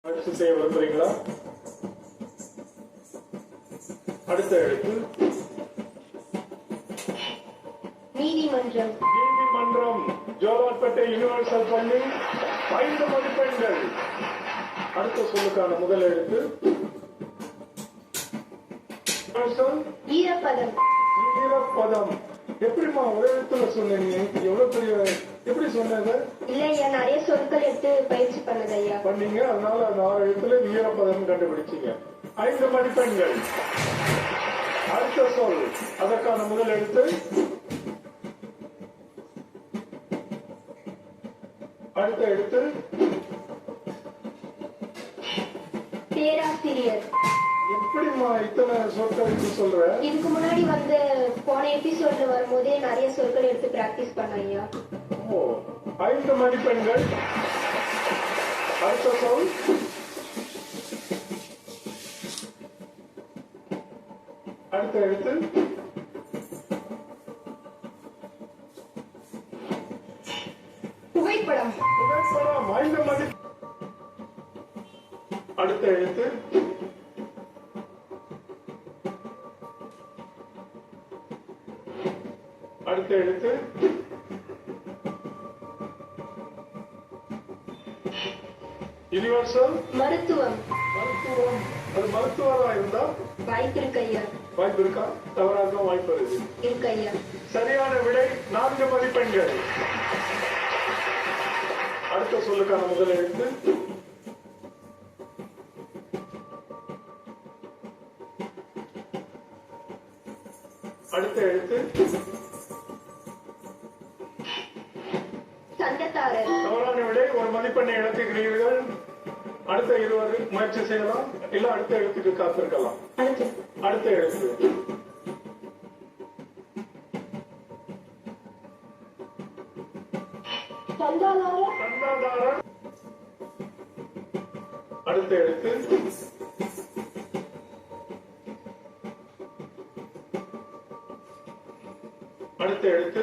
பயிற்சி செய்ய விரும்புறீங்களா? அடுத்த எழுத்து நீதிமன்றம். நீதிமன்றம். ஜோலார்பேட்டை யூனிவர்சல் பள்ளி 5 மதிப்பெண்கள். அடுத்த சொல்லுக்கான முதல் எழுத்து ஈரப்பதம். ஈரப்பதம். எப்படிமா ஒரே எழுத்துல சொன்னீங்க? எவ்வளவு பெரிய எப்படி சொன்னது? இல்ல ஐயா, நிறைய சொற்கள் எடுத்து பயிற்சி பண்ணது ஐயா. பண்ணீங்க, அதனால அந்த 6 எழுத்துல ஈரப்பதம் கண்டுபிடிச்சீங்க. 5 மதிப்பெண்கள். அடுத்த சொல், அதற்கான முதல் எழுத்து அடுத்த எழுத்து பேராசிரியர். எப்படிமா இத்தனை சொற்களுக்கு சொல்ற? இதுக்கு முன்னாடி போன எபிசோட்ல வரும்போதே நிறைய சொற்கள் எடுத்து பிராக்டிஸ் பண்ண ஐயா. ஓ, 5 மதிப்பெண்கள். அடுத்த சொல் அடுத்த எழுத்து புகைப்படம். புகைப்படம். 5 மதி. அடுத்த எழுத்து அடுத்த எழுத்து யுனிவர்சல். மருத்துவம். மருத்துவம். அது மருத்துவரா இருந்தா வாய்ப்பு இருக்கு ஐயா. வாய்ப்பு இருக்கா? தவறாக வாய்ப்பு இருக்கு. இருக்கு ஐயா. சரியான விடை 4 மதிப்பெண்கள். அடுத்த சொல்லுக்கான முதல் எழுத்து அடுத்த எழுத்து சண்டத்தாரர். தவறான விடை. 1 மதிப்பெண்ணை இழக்குகிறீர்கள். அடுத்த 20 முயற்சி செய்யலாம், இல்ல அடுத்த எழுத்துக்கு காத்திருக்கலாம். அடுத்த எழுத்து சந்தாதாரர். அடுத்த எழுத்து அடுத்த எழுத்து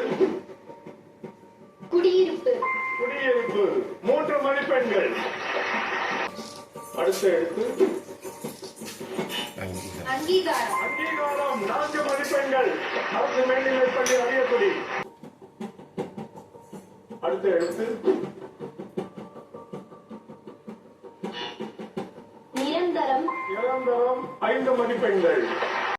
குடியிருப்பு. குடியிருப்பு. 3 மதிப்பெண்கள். அடுத்த எழுத்து அங்கீகாரம். அங்கீகாரம். 4 மதிப்பெண்கள். அரசு மேல்நிலைப் பள்ளி அரியக்குடி. அடுத்த எழுத்து நிரந்தரம். நிரந்தரம். 5 மதிப்பெண்கள்.